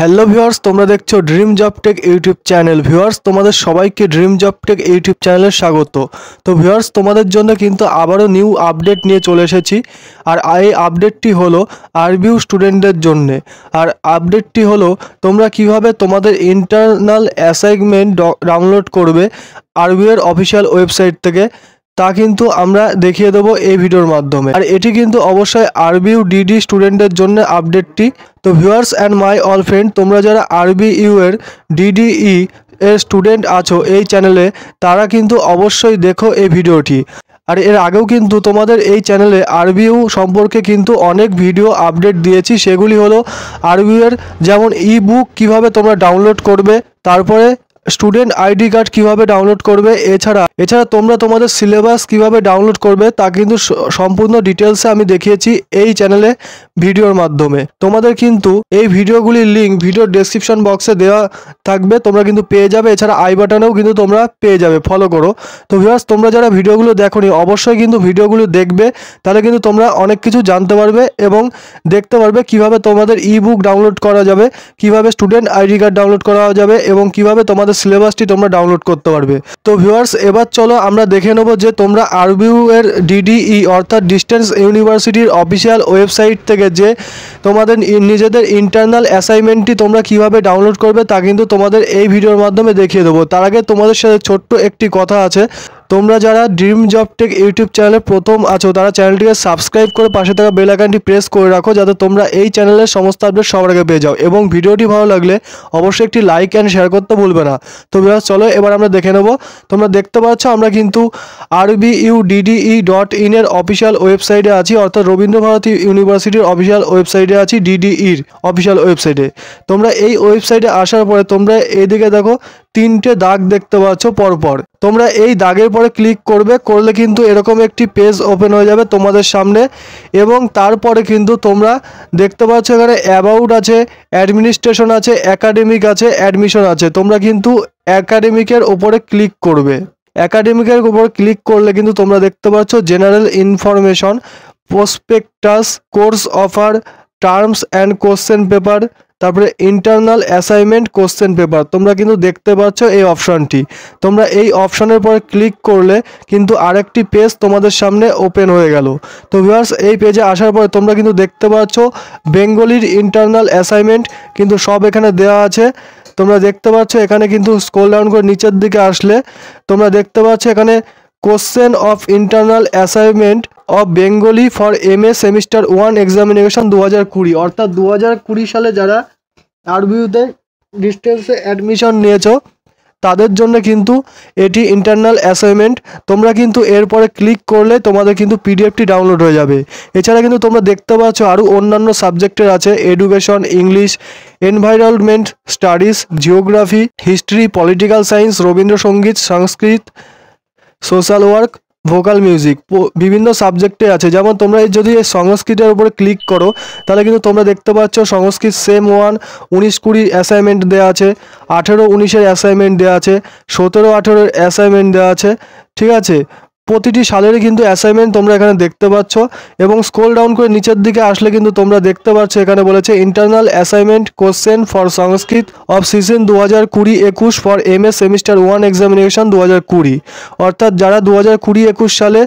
Hello viewers, তোমরা দেখছো dream job take YouTube channel. Viewers, তোমাদের সবাইকে ড্রিম জব টেক ইউটিউব চ্যানেলে স্বাগত। তো ভিউয়ার্স, তোমাদের জন্য কিন্তু আবারও নিউ আপডেট নিয়ে চলে এসেছি। আর এই আপডেটটি হলো আরবিইউ স্টুডেন্টদের জন্য। আর আপডেটটি হলো তোমরা কিভাবে তোমাদের ইন্টারনাল অ্যাসাইনমেন্ট ডাউনলোড করবে আরবিইউ এর অফিসিয়াল ওয়েবসাইট থেকে, তা কিন্তু আমরা দেখিয়ে দেবো এই ভিডিওর মাধ্যমে। আর এটি কিন্তু অবশ্যই আরবিইউ ডিডি স্টুডেন্টদের জন্য আপডেটটি। তো viewers and my all friend, তোমরা যারা আরবিইউ এর ডিডিই এর স্টুডেন্ট আছো এই চ্যানেলে, তারা কিন্তু অবশ্যই দেখো এই ভিডিওটি। আর এর আগেও কিন্তু তোমাদের এই চ্যানেলে আরবিইউ সম্পর্কে কিন্তু অনেক ভিডিও আপডেট দিয়েছি। সেগুলি হলো আরবিইউ এর যেমন ই বুক কীভাবে তোমরা ডাউনলোড করবে, তারপরে স্টুডেন্ট আইডি কার্ড কীভাবে ডাউনলোড করবে, এছাড়া তোমরা তোমাদের সিলেবাস কীভাবে ডাউনলোড করবে তা কিন্তু সম্পূর্ণ ডিটেলসে আমি দেখিয়েছি এই চ্যানেলে ভিডিওর মাধ্যমে। তোমাদের কিন্তু এই ভিডিওগুলির লিঙ্ক ভিডিও ডেসক্রিপশন বক্সে দেওয়া থাকবে, তোমরা কিন্তু পেয়ে যাবে। এছাড়া আই বাটনেও কিন্তু তোমরা পেয়ে যাবে, ফলো করো। তো ভিউয়ার্স, তোমরা যারা ভিডিওগুলো দেখোনি অবশ্যই কিন্তু ভিডিওগুলো দেখবে, তাহলে কিন্তু তোমরা অনেক কিছু জানতে পারবে এবং দেখতে পারবে কিভাবে তোমাদের ই বুক ডাউনলোড করা যাবে, কিভাবে স্টুডেন্ট আইডি কার্ড ডাউনলোড করা যাবে এবং কিভাবে তোমাদের সিলেবাসটি তোমরা ডাউনলোড করতে পারবে। তো ভিউয়ার্স, এবার চলো আমরা দেখে নেব যে তোমরা আরবিইউ এর ডিডিই অর্থাৎ ডিস্টেন্স ইউনিভার্সিটির অফিসিয়াল ওয়েবসাইট থেকে যে তোমাদের নিজেদের ইন্টারনাল অ্যাসাইনমেন্টটি তোমরা কিভাবে ডাউনলোড করবে তা কিন্তু তোমাদের এই ভিডিওর মাধ্যমে দেখিয়ে দেবো। তার আগে তোমাদের সাথে ছোট্ট একটি কথা আছে। তোমরা যারা ড্রিম জব টেক ইউটিউব চ্যানেলে প্রথম আছো তারা চ্যানেলটিকে সাবস্ক্রাইব করে পাশে থাকা বেল আইকনটি প্রেস করে রাখো, যাতে তোমরা এই চ্যানেলের সমস্ত আপডেট সবার আগে পেয়ে যাও। এবং ভিডিওটি ভালো লাগলে অবশ্যই একটি লাইক অ্যান্ড শেয়ার করতে ভুলবে না। তো ভিউয়ার্স, চলো এবার আমরা দেখে নেব। তোমরা দেখতে পাচ্ছ আমরা কিন্তু RBUDDE.in এর অফিসিয়াল ওয়েবসাইটে আছি, অর্থাৎ রবীন্দ্র ভারতী ইউনিভার্সিটির অফিসিয়াল ওয়েবসাইটে আছি, ডিডিইর অফিসিয়াল ওয়েবসাইটে। তোমরা এই ওয়েবসাইটে আসার পরে তোমরা এইদিকে দেখো তিনটে দাগ দেখতে পাচ্ছ পরপর। তোমরা এই দাগের পরে ক্লিক করলে কিন্তু এরকম একটি পেজ ওপেন হয়ে যাবে তোমাদের সামনে। এবং তারপরে কিন্তু তোমরা দেখতে পাচ্ছ এখানে অ্যাবাউট আছে, অ্যাডমিনিস্ট্রেশন আছে, একাডেমিক আছে, অ্যাডমিশন আছে। তোমরা কিন্তু একাডেমিকের ওপরে ক্লিক করবে। একাডেমিকের উপর ক্লিক করলে কিন্তু তোমরা দেখতে পাচ্ছ general information, prospectus, course offer, terms and question paper, তারপরে ইন্টারনাল অ্যাসাইনমেন্ট কোশ্চেন পেপার। তোমরা কিন্তু দেখতে পাচ্ছ এই অপশানটি। তোমরা এই অপশানের পরে ক্লিক করলে কিন্তু আরেকটি পেজ তোমাদের সামনে ওপেন হয়ে গেল। তো ভিউয়ার্স, এই পেজে আসার পরে তোমরা কিন্তু দেখতে পাচ্ছ বেঙ্গলির ইন্টারনাল অ্যাসাইনমেন্ট কিন্তু সব এখানে দেওয়া আছে। তোমরা দেখতে পাচ্ছ এখানে কিন্তু স্ক্রল ডাউন করে নিচের দিকে আসলে তোমরা দেখতে পাচ্ছ এখানে question of internal assignment of Bengali for MA semester 1 examination 2020, অর্থাৎ 2020 সালে যারা আরবিইউতে ডিস্টেন্সে অ্যাডমিশন নিয়েছো তাদের জন্য কিন্তু এটি ইন্টারনাল অ্যাসাইনমেন্ট। তোমরা কিন্তু এরপরে ক্লিক করলে তোমাদের কিন্তু পিডিএফটি ডাউনলোড হয়ে যাবে। এছাড়া কিন্তু তোমরা দেখতে পাচ্ছ আরও অন্যান্য সাবজেক্টের আছে, education, English, environment studies, geography, history, political science, Rabindrasangeet, Sanskrit, social work, vocal music, বিভিন্ন সাবজেক্টে আছে। যেমন তোমরা যদি এই সংস্কৃতের উপরে ক্লিক করো তাহলে কিন্তু তোমরা দেখতে পাচ্ছ সংস্কৃত সেম 1 19-20 অ্যাসাইনমেন্ট দেওয়া আছে, 18-19-এর অ্যাসাইনমেন্ট দেওয়া আছে, 17-18-এর অ্যাসাইনমেন্ট দেওয়া আছে। ঠিক আছে, প্রতিটি সালেরই কিন্তু অ্যাসাইনমেন্ট তোমরা এখানে দেখতে পাচ্ছ। এবং স্ক্রল ডাউন করে নিচের দিকে আসলে কিন্তু তোমরা দেখতে পাচ্ছ এখানে বলেছে internal assignment question for Sanskrit off season 2020-21 for MA semester 1 examination 2020, অর্থাৎ যারা 2020-21 সালে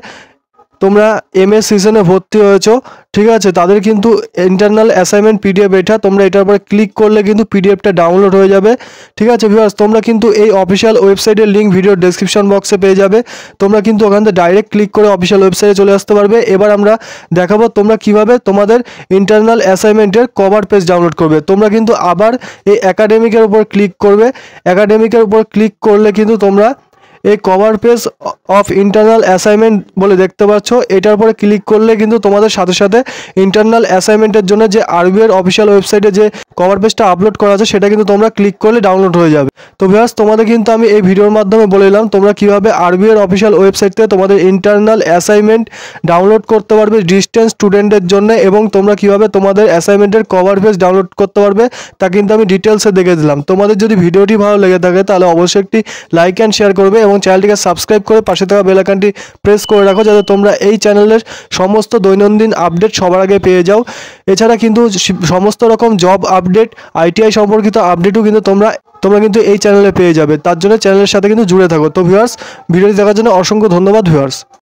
তোমরা MA সিজনে ভর্তি হয়েছো, ঠিক আছে, তাদের কিন্তু ইন্টারনাল অ্যাসাইনমেন্ট পিডিএফ এটা। তোমরা এটার উপরে ক্লিক করলে কিন্তু পিডিএফটা ডাউনলোড হয়ে যাবে। ঠিক আছে ভিউয়ার্স, তোমরা কিন্তু এই অফিসিয়াল ওয়েবসাইটের লিঙ্ক ভিডিও ডেসক্রিপশন বক্সে পেয়ে যাবে। তোমরা কিন্তু ওখান থেকে ডাইরেক্ট ক্লিক করে অফিসিয়াল ওয়েবসাইটে চলে আসতে পারবে। এবার আমরা দেখাবো তোমরা কিভাবে তোমাদের ইন্টারনাল অ্যাসাইনমেন্টের কভার পেজ ডাউনলোড করবে। তোমরা কিন্তু আবার এই একাডেমিকের উপর ক্লিক করবে। একাডেমিকের উপর ক্লিক করলে কিন্তু তোমরা এই cover page of internal assignment বলে দেখতে পাচ্ছ। এটার উপরে ক্লিক করলে কিন্তু তোমাদের সাথে সাথে ইন্টারনাল অ্যাসাইনমেন্টের জন্য যে আরবিইউ এর অফিসিয়াল ওয়েবসাইটে যে কভার পেজটা আপলোড করা আছে সেটা কিন্তু তোমরা ক্লিক করলে ডাউনলোড হয়ে যাবে। তো ভিউয়ার্স, তোমাদের কিন্তু আমি এই ভিডিওর মাধ্যমে বলে দিলাম তোমরা কিভাবে আরবিইউ এর অফিসিয়াল ওয়েবসাইট থেকে তোমাদের ইন্টারনাল অ্যাসাইনমেন্ট ডাউনলোড করতে পারবে ডিস্টেন্স স্টুডেন্টদের জন্য, এবং তোমরা কিভাবে তোমাদের অ্যাসাইনমেন্টের কভার পেজ ডাউনলোড করতে পারবে তা কিন্তু আমি ডিটেলসে দেখে দিলাম। তোমাদের যদি ভিডিওটি ভালো লেগে থাকে তাহলে অবশ্যই একটি লাইক অ্যান্ড শেয়ার করবে এবং এবং চ্যানেলটিকে সাবস্ক্রাইব করে পাশে থাকা বেল আইকনটি প্রেস করে রাখো, যাতে তোমরা এই চ্যানেলের সমস্ত দৈনন্দিন আপডেট সবার আগে পেয়ে যাও। এছাড়া কিন্তু সমস্ত রকম জব আপডেট, আইটিআই সম্পর্কিত আপডেটও কিন্তু তোমরা কিন্তু এই চ্যানেলে পেয়ে যাবে। তার জন্য চ্যানেলের সাথে কিন্তু জুড়ে থাকো। তো ভিউয়ার্স, ভিডিওটি দেখার জন্য অসংখ্য ধন্যবাদ ভিউয়ার্স।